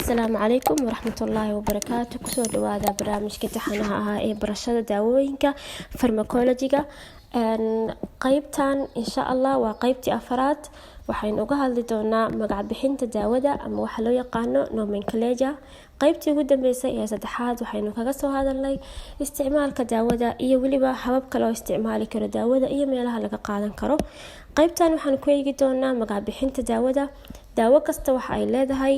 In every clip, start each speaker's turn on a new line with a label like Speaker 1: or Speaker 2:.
Speaker 1: السلام عليكم ورحمة الله وبركاته. كسو دوادا برامج كتحنها اي برشادة داوينكا farmacology قيبتان إن شاء الله وقيبتي أفراد waxaynu uga hadli doonaa magac bixinta daawada ama waxa loo yaqaano nomenclature. qaybtii ugu dambeysay ee saddexaad waxaynu kaga soo hadalnay isticmaalka daawada iyo waliba hababka loo isticmaali karo daawada iyo meelaha laga qaadan karo. qaybtan waxaan ku eegi doonaa magac bixinta daawada. daawo kasta waxa ay leedahay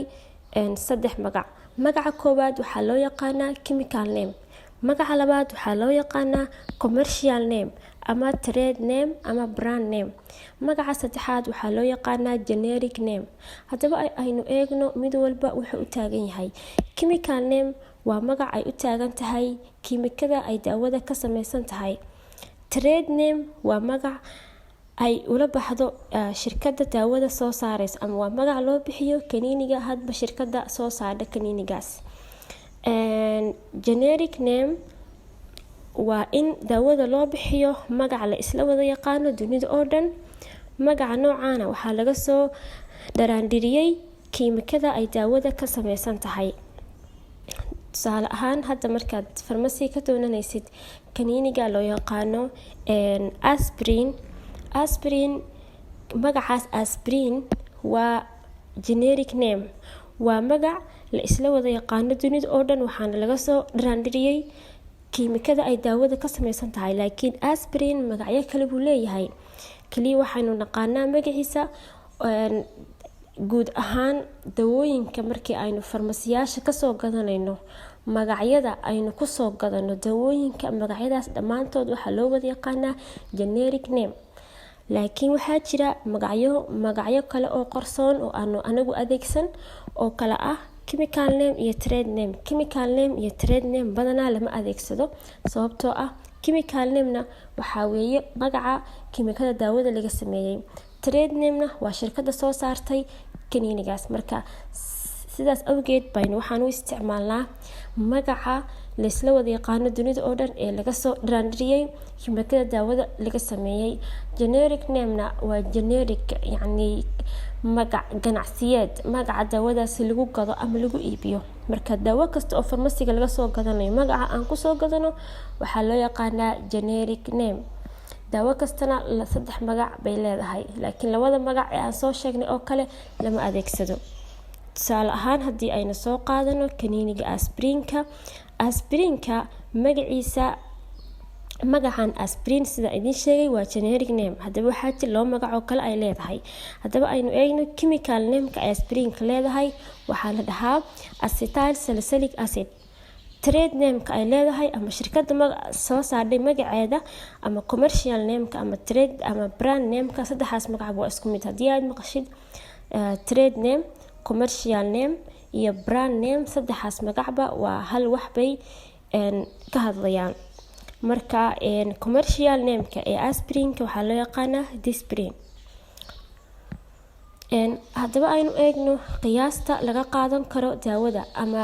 Speaker 1: saddex magac. magaca koowaad waxaa loo yaqaanaa chemical name, magaca labaad waxaa loo yaqaanaa commercial name ama trade name ama brand name, magaca saddexaad waxaa loo yaqaanaa generic name. haddaba aynu eegno mid walba wuxuu u taagan yahay. chemical name waa magac ay u taagan tahay kiimikada ay daawada ka samaysan tahay. trade name waa magac ay ula baxdo shirkadda daawada soo saaraysa ama waa magac loo bixiyo kaniiniga hadba shirkadda soo saarta kaniinigaas. generic name waa in daawada loo bixiyo magac la isla wada yaqaano dunida oo dhan. magaca noocaana waxaa laga soo dharaandhiriyay kiimikada ay daawada ka samaysan tahay. tusaale ahaan hadda markaad farmasi ka doonanaysid kaniiniga loo yaqaano aspirin, magacaas aspirin waa generic name, waa magac la isla wada yaqaano dunida oo dhan waxaana laga soo dharaandhiriyay kiimikada ay daawada ka samaysan tahay. laakiin aspirin magacyo kale buu leeyahay, kaliya waxaynu naqaanaa magaciisa. guud ahaan dawooyinka markii aynu farmasiyaasha kasoo gadanayno magacyada aynu kusoo gadano dawooyinka magacyadaas dhammaantood waxaa loo wada yaqaanaa generic name. laakiin waxaa jira magacyo kale oo qarsoon oo aanu anagu adeegsan oo kala ah chemical name iyo trade name. chemical name iyo trade name badanaa lama adeegsado sababtoo ah chemical name-na waxaa weeye magaca kiimikada daawada laga sameeyey. trade name-na waa shirkadda soo saartay kaniinigaas. marka sidaas awgeed baynu waxaan u isticmaalnaa magaca la isla wada yaqaano dunida oo dhan ee laga soo dharaandhiriyay kiimikada daawada laga sameeyey. generic name-na waa generic, yacni magac ganacsiyeed, magaca daawadaasi lagu gado ama lagu iibiyo. marka daawo kasta oo farmasiga laga soo gadanayo magaca aan kusoo gadano waxaa loo yaqaanaa generic name. daawo kastana saddex magac bay leedahay, laakiin labada magac ee aan soo sheegnay oo kale lama adeegsado. tusaale ahaan haddii aynu soo qaadano kaniiniga aspirinka magaciisa, magacan aspirin sida idin sheegay waa generic name. haddaba waxaa jira laba magac oo kale ay leedahay. haddaba aynu eegno chemical name-ka ay aspirinka leedahay waxaa la dhahaa acetyl salicylic acid. trade name-ka ay leedahay ama shirkadda soo saartay magaceeda ama commercial name-ka ama trade ama brand name-ka, saddexaas magac waa isku mid. haddii aad maqashid trade name, commercial name iyo brand name, saddexaas magacba waa hal wax bay ka hadlayaan. marka commercial name-ka ee aspirinka waxaa loo yaqaanaa disprin. haddaba aynu eegno qiyaasta laga qaadan karo daawada ama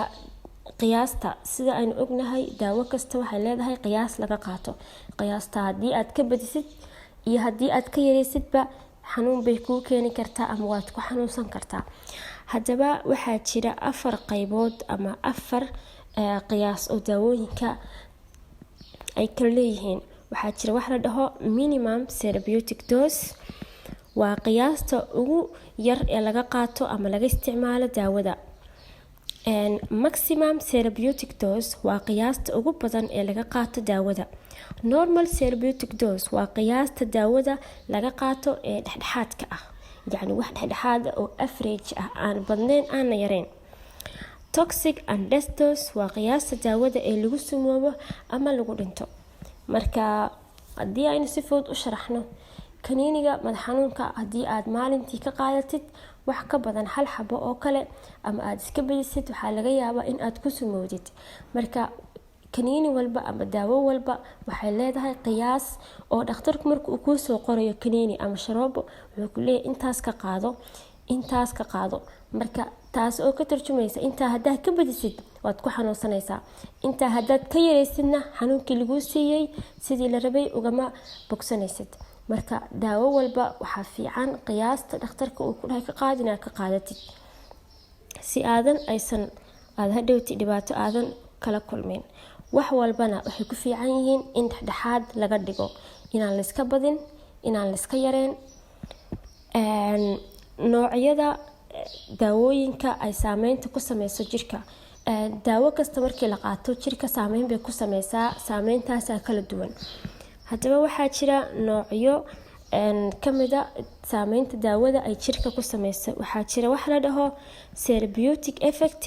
Speaker 1: qiyaasta. sida aynu ognahay daawo kasta waxay leedahay qiyaas laga qaato. qiyaasta haddii aad ka badisid iyo haddii aad ka yareysidba xanuun bay kuu keeni kartaa ama waad ku xanuunsan kartaa. haddaba waxaa jira 4 qaybood ama 4 qiyaas oo daawooyinka ay kala leeyihiin. waxaa jira wax la dhaho minimum therapeutic dose, waa qiyaasta ugu yar ee laga qaato ama laga isticmaalo daawada. maximum therapeutic dose waa qiyaasta ugu badan ee laga qaato daawada. normal therapeutic dose waa qiyaasta daawada laga qaato ee dhexdhexaadka ah, yacni wax dhexdhexaad oo average ah, aan badnayn aana yareyn. toxic and death dose waa qiyaasta daawada ee lagu sumoobo ama lagu dhinto. marka haddii aynu si fudud u sharaxno kaniiniga madax xanuunka haddii aad maalintii ka qaadatid wax ka badan 1 xabo oo kale ama aad iska badisid waxaa laga yaabaa in aad ku sumoodid. marka kaniini walba ama daawo walba waxay leedahay qiyaas oo dhakhtarku marka uu kuu soo qorayo kaniini ama sharoobo wuxuu ku leeyahay intaas ka qaado. marka taas oo ka tarjumaysa intaa haddaad ka badisid waad ku xanuunsanaysaa, intaa haddaad ka yareysidna xanuunkii laguu siiyey sidii la rabay ugama bogsanaysid. marka daawo walba waxaa fiican qiyaasta dhakhtarka uu ku dhahay ka qaad inaad ka qaadatid. si aadan aad hadhowti dhibaato aadan kala kulmin. wax walbana waxay ku fiican yihiin in dhexdhexaad laga dhigo, inaan la iska badin, inaan la iska yareen. noocyada daawooyinka ay saameynta ku sameyso jirka. daawo kasta markii la qaato jirka saameyn bay ku sameysaa, saameyntaas kala duwan. haddaba waxaa jira noocyo kamida saameynta daawada ay jirka ku sameyso. waxaa jira wax la dhaho therapeutic effect,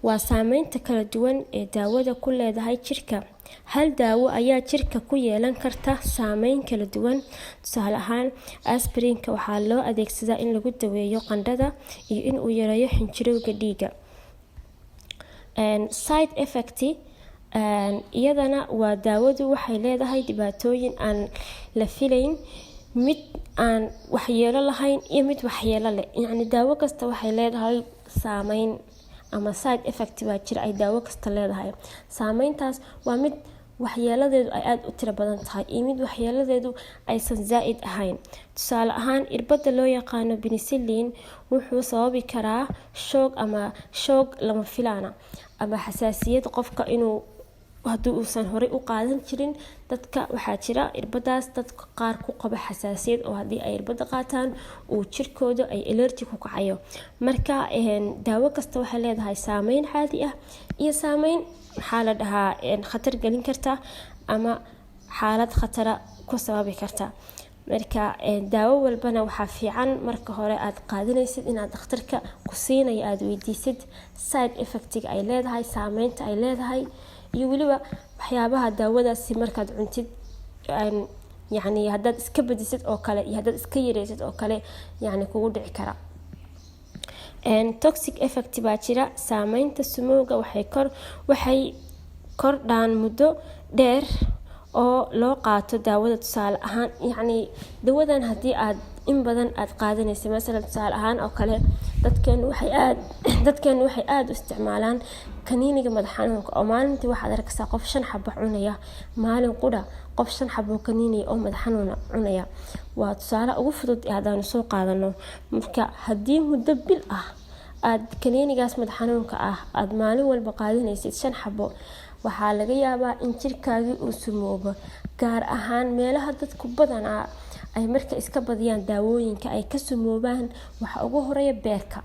Speaker 1: waa saameynta kala duwan ee daawada ku leedahay jirka. hal daawo ayaa jirka ku yeelan karta saameyn kala duwan. tusaale ahaan aspirinka waxaa loo adeegsadaa in lagu daweeyo qandhada iyo in uu yareeyo xinjirowga dhiiga. side effect iyadana waa daawadu waxay leedahay dhibaatooyin aan la filayn, mid aan waxyeelo lahayn iyo mid waxyeelo leh. yacni daawo kasta waxay leedahay saameyn ama side effect baa jira ay daawo kasta leedahay. saameyntaas waa mid waxyeeladeedu ay aada u tiro badan tahay iyo mid waxyeeladeedu aysan zaa'id ahayn. tusaale ahaan irbada loo yaqaano penicillin wuxuu sababi karaa shoog lama filaana ama xasaasiyad qofka inuu haddii uusan horey u qaadan jirin. dadka waxaa jira irbadaas dadka qaar ku qaba xasaasiyad oo haddii ay irbada qaataan uu jirkooda ay allergy ku kacayo. marka daawo kasta waxay leedahay saameyn caadi ah iyo saameyn maxaa la dhahaa khatar gelin karta ama xaalad khatara ku sababi karta. marka daawo walbana waxaa fiican marka hore aad qaadanaysid inaad dhakhtarka ku siinayo aad weydiisid side effectiga ay leedahay, saameynta ay leedahay iyo weliba waxyaabaha daawadaasi markaad cuntid yacni haddaad iska badisid oo kale iyo haddaad iska yareysid oo kale yacni kugu dhici kara. toxic effect baa jira. saameynta sumowga waxay kordhaan muddo dheer oo loo qaato daawada. tusaale ahaan yacni dawadan haddii aad in badan aad qaadanaysa, masalan tusaale ahaan oo kale dadkeenu waxay aada u isticmaalaan kaniiniga madax xanuunka oo maalintii waxaad arkaysaa qof 5 xabo cunaya. maalin qudha qof 5 xabo kaniiniga oo madax xanuun cunaya. waa tusaale ugu fudud ee hadaan soo qaadano. marka haddii muddo bil ah aad kaniinigaas madax xanuunka ah aad maalin walba qaadanaysid 5 xabo, waxaa laga yaabaa in jirkaagii uu sumoobo, gaar ahaan meelaha dadku badanaa ay marka iska badiyaan daawooyinka ay ka sumoobaan. waxa ugu horeeya beerka.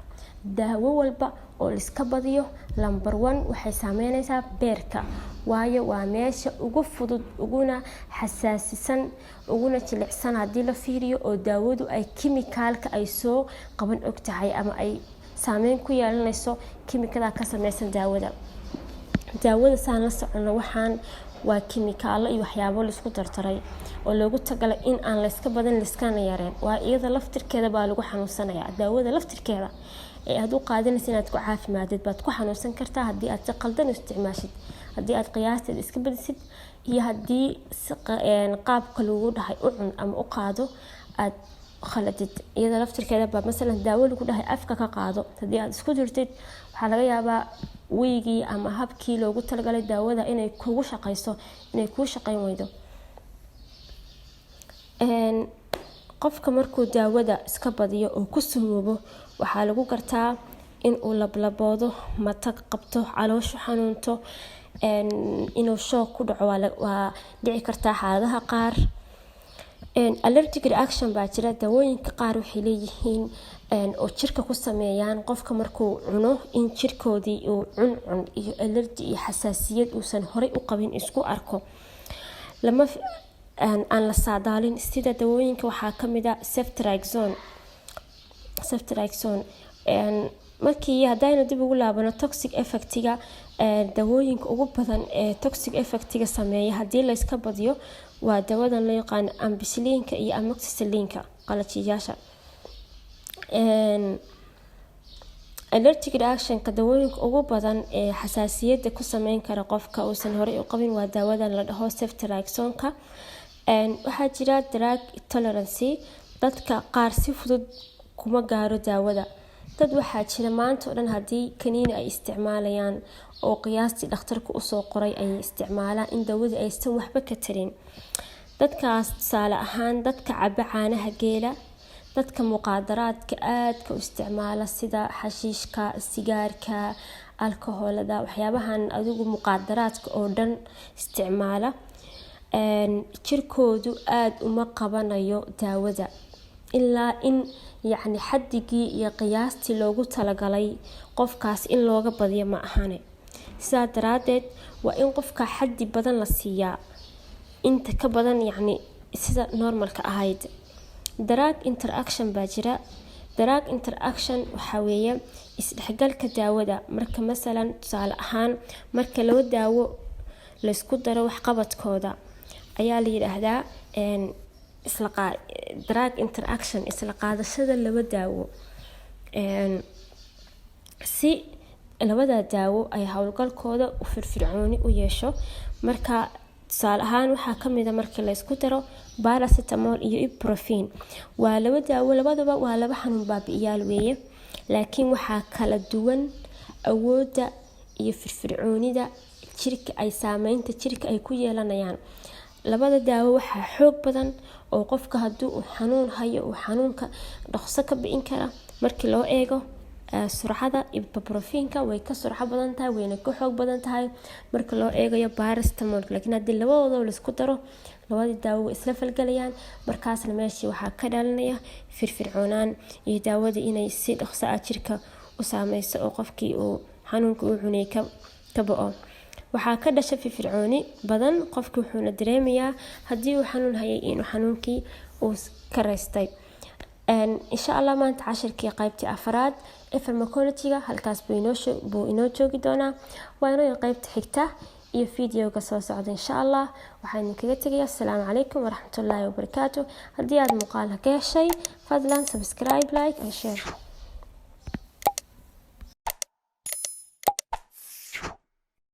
Speaker 1: daawo walba oo iska badiyo number 1 waxay saameynaysaa beerka, waayo waa meesha ugu fudud uguna xasaasisan uguna jilicsan haddii la fiiriyo oo daawadu ay kimikaalka ay soo qaban og tahay ama ay saameyn ku yeelanayso kimikada ka sameysan daawada. saan la socono waxaan waa kimikaalo iyo waxyaabo la isku dartaray oo loogu tagalay in aan la iska badan la iskana yareen. waa iyada laftirkeeda baa lagu xanuunsanayaa. daawada laftirkeeda ee aad u qaadanaysid inaad ku caafimaadid baad ku xanuunsan kartaa haddii aad si qaldan u isticmaashid, haddii aad qiyaasteeda iska badisid iyo haddii qaabka lagu dhahay u cun ama u qaado aad khaladid. iyada laftirkeeda baa masalan daawo lagu dhahay afka ka qaado, haddii aad isku jirtid waxaa laga yaabaa weygii ama habkii loogu talagalay daawada inay kugu shaqeyso inay kuu shaqeyn weydo. qofka markuu daawada iska badiyo oo ku sumoobo waxaa lagu gartaa in uu lablaboodo, matag qabto, calooshu xanuunto, inuu shoog ku dhaco waa dhici kartaa xaaladaha qaar. allergic reaction baa jira. daawooyinka qaar waxay leeyihiin oo jirka ku sameeyaan qofka markuu cuno in jirkoodii uu cuncun iyo allergy iyo xasaasiyad uusan horey u qabin isku arko. aan la saadaalin. sida daawooyinka waxaa kamid ah ceftriaxone. markii haddaynu dib ugu laabano toxic effectiga, daawooyinka ugu badan ee toxic effectiga sameeya haddii la iska badiyo waa daawadan loo yaqaano ampicillinka iyo amoxicillinka qalajiyaasha. allergic reactionka daawooyinka ugu badan ee xasaasiyadda ku sameyn kara qofka uusan horey u qabin waa daawadan la dhaho ceftriaxoneka. waxaa jira drug tolerance. dadka qaar si fudud kuma gaaro daawada. dad waxaa jira maanta oo dhan haddii kaniini ay isticmaalayaan oo qiyaastii dhakhtarku usoo qoray ay isticmaalaan in daawada aysan waxba ka tarin. dadkaas tusaale ahaan dadka caba caanaha geela, dadka muqaadaraadka aadka u isticmaala sida xashiishka, sigaarka, alkoholada, waxyaabahan adigu muqaadaraadka oo dhan isticmaala, jirkoodu aad uma qabanayo daawada ilaa in yacni xaddigii iyo qiyaastii loogu talagalay qofkaas in looga badiyo ma ahane. sidaa daraadeed waa in qofka xaddi badan la siiyaa, inta ka badan yacni sida normalka ahayd. drug interaction baa jira. drug interaction waxaa weeye isdhexgalka daawada. marka masalan tusaale ahaan marka laba daawo laysku daro waxqabadkooda ayaa la yidhaahdaa drug interaction, isla qaadashada laba daawo, si labada daawo ay howlgalkooda u firfircooni u yeesho. marka tusaale ahaan waxaa kamid a markii laysku daro paracetamol iyo ibuprofen, waa laba daawo, labadaba waa laba xanuun baabi'iyaal weeye, laakiin waxaa kala duwan awooda iyo firfircoonida jirka ay saameynta jirka ay ku yeelanayaan. labada daawo waxaa xoog badan oo qofka hadduu uu xanuun hayo uu xanuunka dhaqso ka bi'in kara. markii loo eego surcada ibuprofenka way ka surco badan tahay, wayna ka xoog badan tahay marka loo eegayo paracetamol. laakiin haddii labadooda la isku daro labadii daawo way isla falgalayaan, markaasna meeshii waxaa ka dhalanaya firfircoonaan iyo daawada inay si dhaqso ah jirka u saameyso oo qofkii uu xanuunka uu cunay ka bo'o. waxaa ka dhasha firfircooni badan, qofkii wuxuuna dareemayaa haddii uu xanuun hayay inuu xanuunkii uu ka raystay. insha allah maanta cashirkii qaybtii 4 ee pharmacology-ga halkaas buu inoo joogi doonaa. waa inoo qaybta xigta iyo fiidiyoga soo socda insha allah. waxaan idinkaga tegayaa assalaamu calaykum waraxmatullaahi wabarakaatu. haddii aad muuqaalka ka heshay fadlan subscribe, like and share.